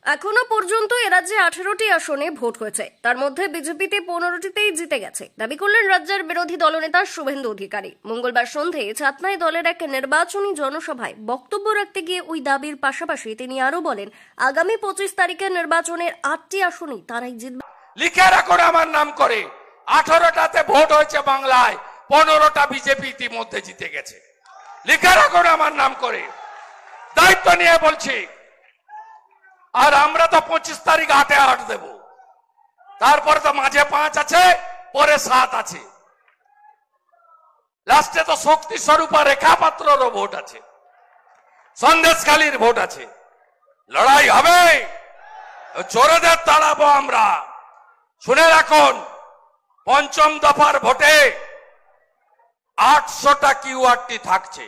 এখনো পর্যন্ত এরাজ্যে 18টি আসনে ভোট হয়েছে, তার মধ্যে বিজেপিতে 15টিতেই জিতে গেছে দাবি করলেন রাজ্যের বিরোধী দলনেতা শুভেন্দু অধিকারী। মঙ্গলবার সন্ধে চাতনায় দলের এক নির্বাচনী জনসভায় বক্তব্য রাখতে গিয়ে ওই দাবির পাশাপাশি তিনি আরো বলেন, আগামী 25 তারিখের নির্বাচনের 8টি আসনেই তারাই জিতবে। লিখে রাখুন আমার নাম করে, 18টাতে ভোট হয়েছে বাংলায়, 15টা বিজেপি ইতিমধ্যে জিতে গেছে। লিখে রাখুন আমার নাম করে, দায়িত্ব নিয়ে বলছি। আর আমরা তো 25 তারিখ 8 দেব, তারপরে তো মাঝে 5 আছে, পরে 7 আছে, লাস্টে তো শক্তি স্বরূপা রেখা পাত্ররও ভোট আছে, সন্দেশখালীর ভোট আছে। লড়াই হবে, চোরেদের তাড়াবো আমরা। শুনে রাখুন, পঞ্চম দফার ভোটে 800টা কিউআরটি থাকছে,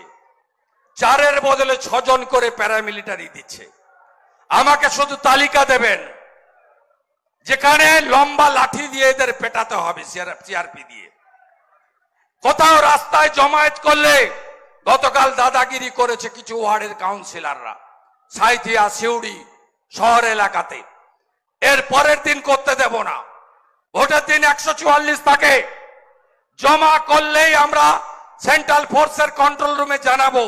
4-এর বদলে 6 জন করে প্যারামিলিটারি দিচ্ছে। আমাকে শুধু তালিকা দেবেন যেখানে লম্বা লাঠি দিয়ে এদের পেটাতে হবে, সিআরপি দিয়ে। কোথাও রাস্তায় জমায়েত করলে, গতকাল দাদাগিরি করেছে কিছু ওয়ার্ডের কাউন্সিলররা সাঁইথিয়া, সিউড়ি শহর এলাকাতে, এর পরের দিন করতে দেব না। ভোটের দিন 144 থাকে, জমা করলেই আমরা সেন্ট্রাল ফোর্সের কন্ট্রোল রুমে জানাবো।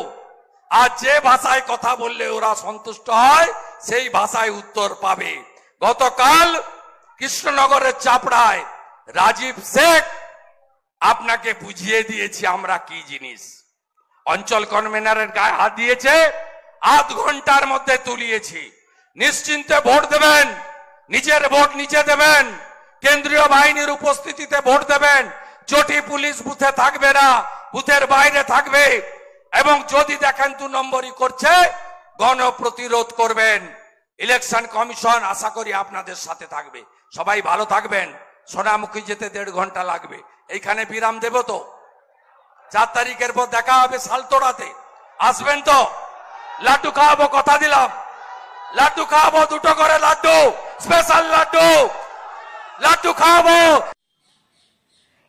আর যে ভাষায় কথা বললে ওরা সন্তুষ্ট হয়, সেই ভাষায় উত্তর পাবে। গতকাল কৃষ্ণনগরের চাপড়ায় রাজীব শেখ আপনাকে বুঝিয়ে দিয়েছি আমরা কি জিনিস। অঞ্চল কনভেনারের গায়ে হাত দিয়েছে, আধ ঘন্টার মধ্যে তুলিয়েছি। নিশ্চিন্তে ভোট দেবেন, নিজের ভোট নিজে দেবেন, কেন্দ্রীয় বাহিনীর উপস্থিতিতে ভোট দেবেন। চটি পুলিশ বুথে থাকবে না, বুথের বাইরে থাকবে। এবং যদি দেখেন 2 নম্বরই করছে, গণপ্রতিরোধ করবেন। ইলেকশন কমিশন আশা করি আপনাদের সাথে থাকবে। সবাই ভালো থাকবেন। সোনামুখী যেতে 1.5 ঘন্টা লাগবে, এইখানে বিরাম দেব তো। 4 তারিখের পর দেখা হবে সালতোড়াতে, আসবেন তো? লাড্ডু খাওয়াবো, কথা দিলাম। লাড্ডু খাওয়াবো, 2টো করে লাড্ডু, স্পেশাল লাড্ডু, লাড্ডু খাওয়াবো।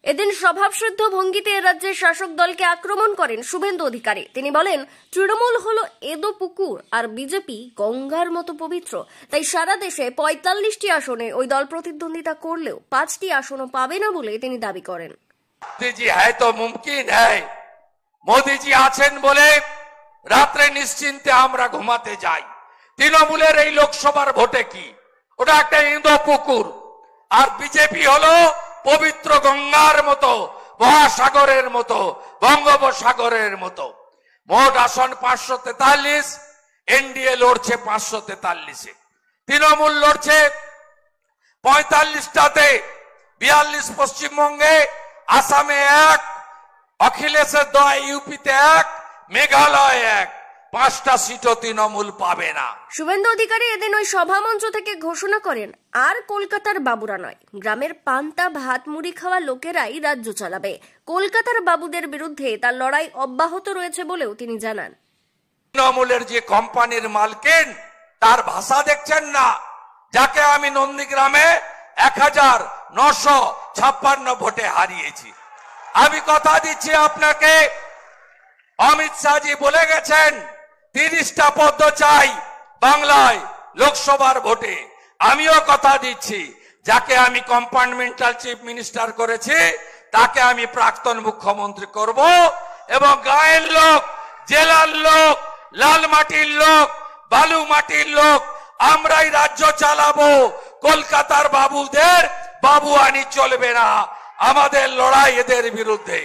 এদিন স্বভাবসিদ্ধ ভঙ্গিতে রাজ্যের শাসক দলকে আক্রমণ করেন শুভেন্দু অধিকারী। তিনি বলেন, তৃণমূল হলো এদো পুকুর আর বিজেপি গঙ্গার মতো পবিত্র। তাই সারা দেশে 45টি আসনে ওই দল প্রতিদ্বন্দ্বিতা করলেও 5টি আসনও পাবে না বলে তিনি দাবি করেন। মোদীজি হ্যায় তো মুমকিন হ্যায়, মোদীজি আছেন বলে রাত্রে নিশ্চিন্তে আমরা ঘুমাতে যাই। তৃণমূলের এই লোকসভার ভোটে কি, ওটা একটা এদো পুকুর, আর বিজেপি হলো পবিত্র গঙ্গার মতো, মহাসাগরের মতো, বঙ্গোপসাগরের মতো। মোট আসন 543, এনডিএ লড়ছে 543-এ, তৃণমূল লড়ছে 45টাতে, 42 পশ্চিমবঙ্গে, আসামে 1, অখিলেশের দয়া ইউপিতে 1, মেঘালয় 1, 5টা সিটও তৃণমূল পাবে না। শুভেন্দু অধিকারী এদিন ওই সভামঞ্চ থেকে ঘোষণা করেন, আর কলকাতার বাবুরা নয়, গ্রামের পান্তা ভাত মুড়ি খাওয়া লোকেরাই রাজ্য চালাবে। কলকাতার বাবুদের বিরুদ্ধে তার লড়াই অব্যাহত রয়েছে বলেও তিনি জানান। তৃণমূলের যে কোম্পানির মালকিন, তার ভাষা দেখছেন না, যাকে আমি নন্দীগ্রামে 1956 ভোটে হারিয়েছি। আমি কথা দিচ্ছি আপনাকে, অমিত শাহজি বলে গেছেন 30টা পদ চাই বাংলায় লোকসভার ভোটে। আমিও কথা দিচ্ছি, যাকে আমি কম্পার্টমেন্টাল চিফ মিনিস্টার করেছি, তাকে আমি প্রাক্তন মুখ্যমন্ত্রী করব। এবং গায়ের লোক, জেলার লোক, লাল মাটির লোক, বালু মাটির লোক, আমরাই রাজ্য চালাবো। কলকাতার বাবুদের বাবুয়ানি চলবে না। আমাদের লড়াই এদের বিরুদ্ধে।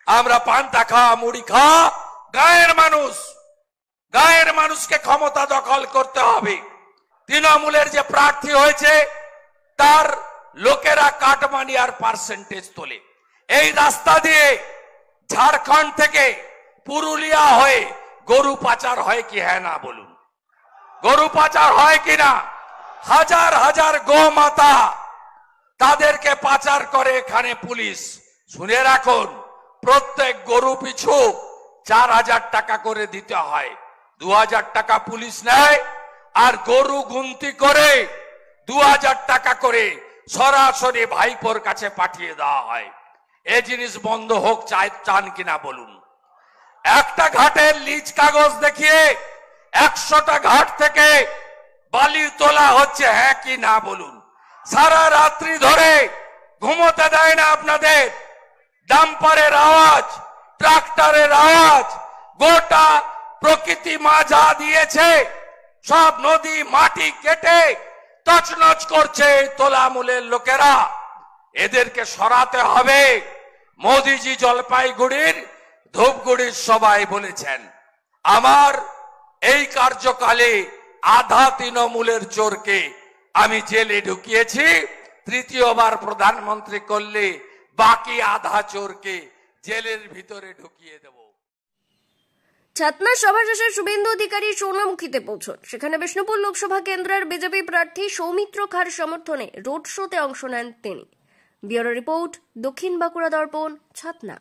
আমরা পান্তা খাওয়া, মুড়ি খাওয়া গায়ের মানুষকে ক্ষমতা দখল করতে হবে। তৃণমূলের যে প্রার্থী হয়েছে, তার লোকেরা কাটমানি আর পার্সেন্টেজ তোলে। এই রাস্তা দিয়ে ঝাড়খণ্ড থেকে পুরুলিয়া হয়ে গরু পাচার হয় কি হ্যাঁ না বলুন? গরু পাচার হয় কিনা? হাজার হাজার গোমাতা, তাদেরকে পাচার করে এখানে পুলিশ। শুনে রাখুন, প্রত্যেক গরু পিছু 4000 টাকা করে দিতে হয়। 2000 টাকা পুলিশ নেয়, আর গরু গুনতি করে 2000 টাকা করে সরাসরি ভাইপোর কাছে পাঠিয়ে দেওয়া হয়। এই জিনিস বন্ধ হোক, চান কিনা বলুন? একটা ঘাটের লিজ কাগজ দেখিয়ে 100টা ঘাট থেকে বালি তোলা হচ্ছে, হ্যাঁ কি না বলুন। সারা রাত্রি ধরে ঘুমোতে দেয় না আপনাদের। ডাম্পারের আওয়াজ, ট্রাক্টরের আওয়াজ, গোটা প্রকৃতি মা যা দিয়েছে সব নদী মাটি কেটে তছনছ করছে তোলামূলের লোকেরা। এদেরকে সরাতে হবে। মোদিজি জলপাইগুড়ির ধূপগুড়ির সবাই বলেছেন, আমার এই কার্যকালে আধা তৃণমূলের চোরকে আমি জেলে ঢুকিয়েছি, তৃতীয়বার প্রধানমন্ত্রী করলে বাকি আধা চোরকে জেলের ভিতরে ঢুকিয়ে দেব। ছাতনা সভা শেষে শুভেন্দু অধিকারী সোনামুখীতে পৌঁছন। সেখানে বিষ্ণুপুর লোকসভা কেন্দ্রের বিজেপি প্রার্থী সৌমিত্র খাঁর সমর্থনে রোড শোতে অংশ নেন তিনি। ব্যুরো রিপোর্ট, দক্ষিণ বাঁকুড়া দর্পণ, ছাতনা।